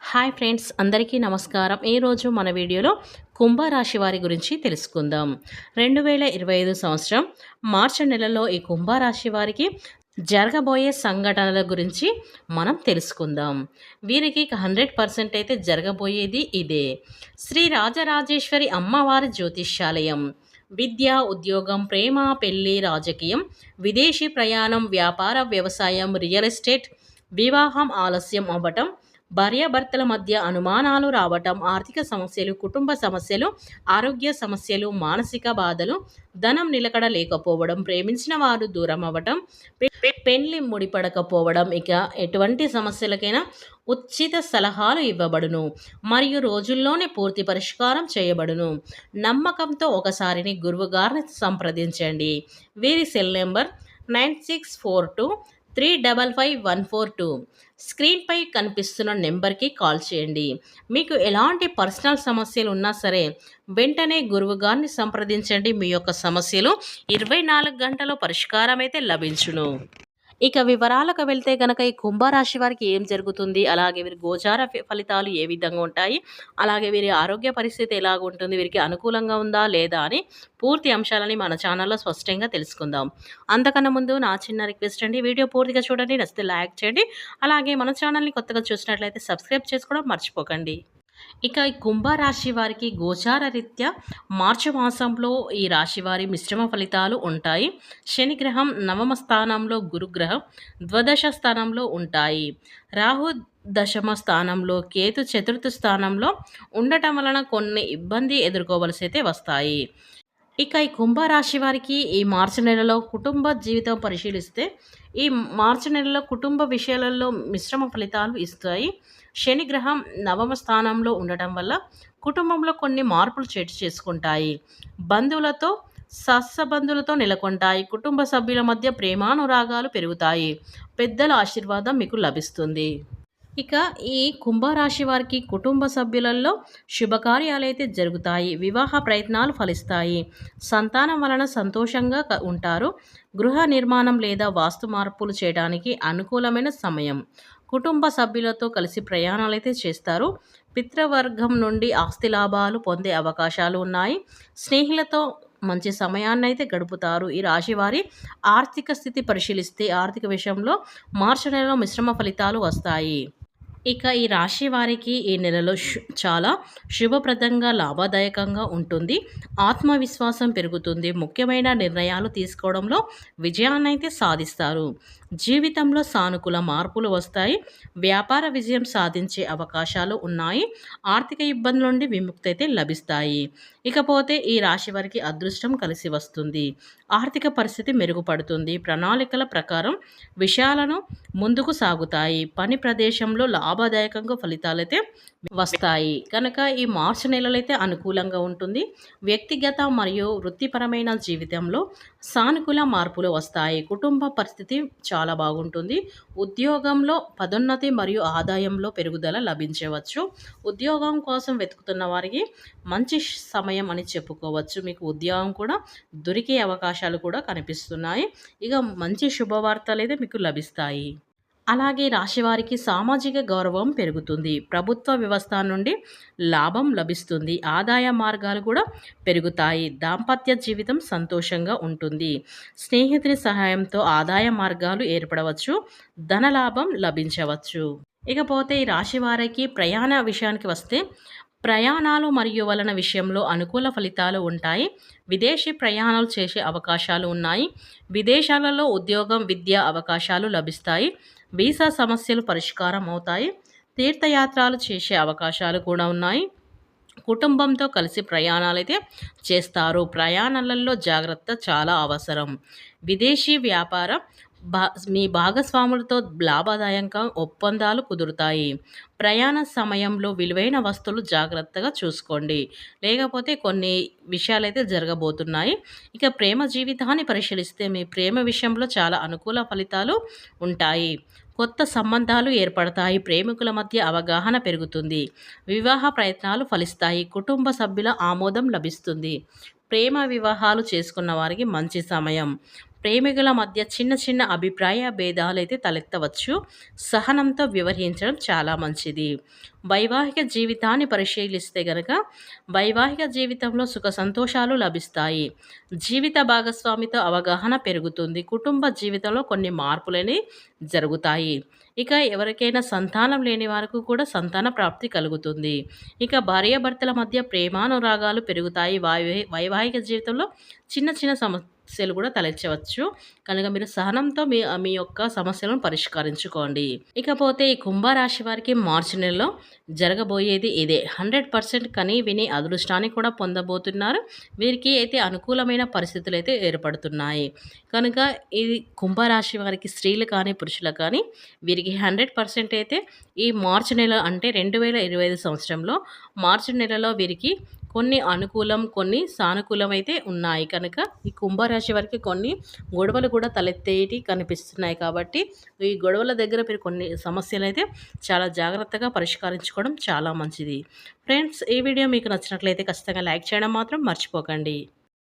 Hi friends, అందరికీ నమస్కారం. ఈరోజు మన వీడియోలో కుంభరాశి వారి గురించి తెలుసుకుందాం. 2025 సంవత్సరం మార్చి నెలలో ఈ కుంభరాశి వారికి జరగబోయే సంఘటనల గురించి మనం తెలుసుకుందాం. వీరికి 100% అయితే జరగబోయేది ఇదే. శ్రీ రాజరాజేశ్వరి అమ్మవారి జ్యోతిష్యాలయం. విద్య, ఉద్యోగం, ప్రేమ, పెళ్లి, రాజకీయం, విదేశీ ప్రయాణం, వ్యాపార, వ్యవసాయం, రియల్ ఎస్టేట్, వివాహం ఆలస్యం అవ్వటం, భార్యాభర్తల మధ్య అనుమానాలు రావటం, ఆర్థిక సమస్యలు, కుటుంబ సమస్యలు, ఆరోగ్య సమస్యలు, మానసిక బాధలు, ధనం నిలకడ లేకపోవడం, ప్రేమించిన వారు దూరం అవ్వటం, పెళ్లి ముడిపడకపోవడం, ఇక ఎటువంటి సమస్యలకైనా ఉచిత సలహాలు ఇవ్వబడును మరియు రోజుల్లోనే పూర్తి పరిష్కారం చేయబడును. నమ్మకంతో ఒకసారిని గురువు గారిని సంప్రదించండి. వీరి సెల్ నెంబర్ 9642355142. స్క్రీన్పై కనిపిస్తున్న నెంబర్కి కాల్ చేయండి. మీకు ఎలాంటి పర్సనల్ సమస్యలు ఉన్నా సరే వెంటనే గురువు గారిని సంప్రదించండి. మీ యొక్క సమస్యలు 24 గంటల పరిష్కారం అయితే లభించును. ఇక వివరాలకు వెళ్తే గనక ఈ కుంభరాశి వారికి ఏం జరుగుతుంది, అలాగే వీరి గోచార ఫలితాలు ఏ విధంగా ఉంటాయి, అలాగే వీరి ఆరోగ్య పరిస్థితి ఎలాగ ఉంటుంది, వీరికి అనుకూలంగా ఉందా లేదా అని పూర్తి అంశాలని మన ఛానల్లో స్పష్టంగా తెలుసుకుందాం. అంతకన్నా ముందు నా చిన్న రిక్వెస్ట్ అండి, వీడియో పూర్తిగా చూడండి, నచ్చితే లైక్ చేయండి, అలాగే మన ఛానల్ని కొత్తగా చూసినట్లయితే సబ్స్క్రైబ్ చేసుకోవడం మర్చిపోకండి. ఇక ఈ కుంభరాశి వారికి గోచార రీత్యా మార్చి మాసంలో ఈ రాశి వారి మిశ్రమ ఫలితాలు ఉంటాయి. శనిగ్రహం నవమ స్థానంలో, గురుగ్రహం ద్వాదశ స్థానంలో ఉంటాయి. రాహు దశమ స్థానంలో, కేతు చతుర్థ స్థానంలో ఉండటం వలన కొన్ని ఇబ్బంది ఎదుర్కోవలసి అయితే వస్తాయి. ఇక ఈ కుంభరాశి వారికి ఈ మార్చి నెలలో కుటుంబ జీవితం పరిశీలిస్తే ఈ మార్చి నెలలో కుటుంబ విషయాలలో మిశ్రమ ఫలితాలు ఇస్తాయి. శనిగ్రహం నవమ స్థానంలో ఉండటం వల్ల కుటుంబంలో కొన్ని మార్పులు చేసుకుంటాయి. బంధువులతో సత్సంబంధులతో నెలకొంటాయి. కుటుంబ సభ్యుల మధ్య ప్రేమానురాగాలు పెరుగుతాయి. పెద్దల ఆశీర్వాదం మీకు లభిస్తుంది. ఇక ఈ కుంభరాశి వారికి కుటుంబ సభ్యులలో శుభకార్యాలు అయితే జరుగుతాయి. వివాహ ప్రయత్నాలు ఫలిస్తాయి. సంతానం వలన సంతోషంగా ఉంటారు. గృహ నిర్మాణం లేదా వాస్తు మార్పులు చేయడానికి అనుకూలమైన సమయం. కుటుంబ సభ్యులతో కలిసి ప్రయాణాలు అయితే చేస్తారు. పితృవర్గం నుండి ఆస్తి లాభాలు పొందే అవకాశాలు ఉన్నాయి. స్నేహితులతో మంచి సమయాన్ని అయితే గడుపుతారు. ఈ రాశి వారి ఆర్థిక స్థితి పరిశీలిస్తే ఆర్థిక విషయంలో మార్చి నెలలో మిశ్రమ ఫలితాలు వస్తాయి. ఇక ఈ రాశి వారికి ఈ నెలలో చాలా శుభప్రదంగా, లాభదాయకంగా ఉంటుంది. ఆత్మవిశ్వాసం పెరుగుతుంది. ముఖ్యమైన నిర్ణయాలు తీసుకోవడంలో విజయాన్ని అయితే సాధిస్తారు. జీవితంలో సానుకూల మార్పులు వస్తాయి. వ్యాపార విజయం సాధించే అవకాశాలు ఉన్నాయి. ఆర్థిక ఇబ్బందుల నుండి విముక్తి అయితే లభిస్తాయి. ఇకపోతే ఈ రాశి వారికి అదృష్టం కలిసి వస్తుంది. ఆర్థిక పరిస్థితి మెరుగుపడుతుంది. ప్రణాళికల ప్రకారం విషయాలను ముందుకు సాగుతాయి. పని ప్రదేశంలో లాభదాయకంగా ఫలితాలైతే వస్తాయి. కనుక ఈ మార్చి నెలలో అయితే అనుకూలంగా ఉంటుంది. వ్యక్తిగత మరియు వృత్తిపరమైన జీవితంలో సానుకూల మార్పులు వస్తాయి. కుటుంబ పరిస్థితి చాలా బాగుంటుంది. ఉద్యోగంలో పదోన్నతి మరియు ఆదాయంలో పెరుగుదల లభించవచ్చు. ఉద్యోగం కోసం వెతుకుతున్న వారికి మంచి సమయం అని చెప్పుకోవచ్చు. మీకు ఉద్యోగం కూడా దొరికే అవకాశాలు కూడా కనిపిస్తున్నాయి. ఇక మంచి శుభవార్తలు అయితే మీకు లభిస్తాయి. అలాగే రాశివారికి సామాజిక గౌరవం పెరుగుతుంది. ప్రభుత్వ వ్యవస్థ నుండి లాభం లభిస్తుంది. ఆదాయ మార్గాలు కూడా పెరుగుతాయి. దాంపత్య జీవితం సంతోషంగా ఉంటుంది. స్నేహితుని సహాయంతో ఆదాయ మార్గాలు ఏర్పడవచ్చు. ధనలాభం లభించవచ్చు. ఇకపోతే ఈ రాశి వారికి ప్రయాణ విషయానికి వస్తే ప్రయాణాలు మరియు వలన విషయంలో అనుకూల ఫలితాలు ఉంటాయి. విదేశీ ప్రయాణాలు చేసే అవకాశాలు ఉన్నాయి. విదేశాలలో ఉద్యోగం, విద్య అవకాశాలు లభిస్తాయి. వీసా సమస్యలు పరిష్కారం అవుతాయి. తీర్థయాత్రలు చేసే అవకాశాలు కూడా ఉన్నాయి. కుటుంబంతో కలిసి ప్రయాణాలు అయితే చేస్తారు. ప్రయాణాలలో జాగ్రత్త చాలా అవసరం. విదేశీ వ్యాపారం మీ భాగస్వాములతో లాభదాయకంగా ఒప్పందాలు కుదురుతాయి. ప్రయాణ సమయంలో విలువైన వస్తువులు జాగ్రత్తగా చూసుకోండి, లేకపోతే కొన్ని విషయాలైతే జరగబోతున్నాయి. ఇక ప్రేమ జీవితాన్ని పరిశీలిస్తే మీ ప్రేమ విషయంలో చాలా అనుకూల ఫలితాలు ఉంటాయి. కొత్త సంబంధాలు ఏర్పడతాయి. ప్రేమికుల మధ్య అవగాహన పెరుగుతుంది. వివాహ ప్రయత్నాలు ఫలిస్తాయి. కుటుంబ సభ్యుల ఆమోదం లభిస్తుంది. ప్రేమ వివాహాలు చేసుకున్న వారికి మంచి సమయం. ప్రేమికుల మధ్య చిన్న చిన్న అభిప్రాయ భేదాలైతే తలెత్తవచ్చు. సహనంతో వ్యవహరించడం చాలా మంచిది. వైవాహిక జీవితాన్ని పరిశీలిస్తే గనక వైవాహిక జీవితంలో సుఖ సంతోషాలు లభిస్తాయి. జీవిత భాగస్వామితో అవగాహన పెరుగుతుంది. కుటుంబ జీవితంలో కొన్ని మార్పులని జరుగుతాయి. ఇక ఎవరికైనా సంతానం లేని వారికి కూడా సంతాన ప్రాప్తి కలుగుతుంది. ఇక భార్యాభర్తల మధ్య ప్రేమానురాగాలు పెరుగుతాయి. వైవాహిక జీవితంలో చిన్న చిన్న సమస్యలు కూడా తలెత్తవచ్చు. కనుక మీరు సహనంతో మీ మీ యొక్క సమస్యలను పరిష్కరించుకోండి. ఇకపోతే ఈ కుంభరాశి వారికి మార్చి నెలలో జరగబోయేది ఇదే. 100% కని విని అదృష్టాన్ని కూడా పొందబోతున్నారు. వీరికి అయితే అనుకూలమైన పరిస్థితులు అయితే ఏర్పడుతున్నాయి. కనుక ఇది కుంభరాశి వారికి స్త్రీలు కానీ పురుషులు కానీ వీరికి 100% అయితే ఈ మార్చి నెల అంటే 2025 సంవత్సరంలో మార్చి నెలలో వీరికి కొన్ని అనుకూలం, కొన్ని సానుకూలం అయితే ఉన్నాయి. కనుక ఈ కుంభరాశి వారికి కొన్ని గొడవలు కూడా తలెత్తేటి కనిపిస్తున్నాయి. కాబట్టి ఈ గొడవల దగ్గర మీరు కొన్ని సమస్యలైతే చాలా జాగ్రత్తగా పరిష్కరించుకోవడం చాలా మంచిది. ఫ్రెండ్స్, ఈ వీడియో మీకు నచ్చినట్లయితే ఖచ్చితంగా లైక్ చేయడం మాత్రం మర్చిపోకండి.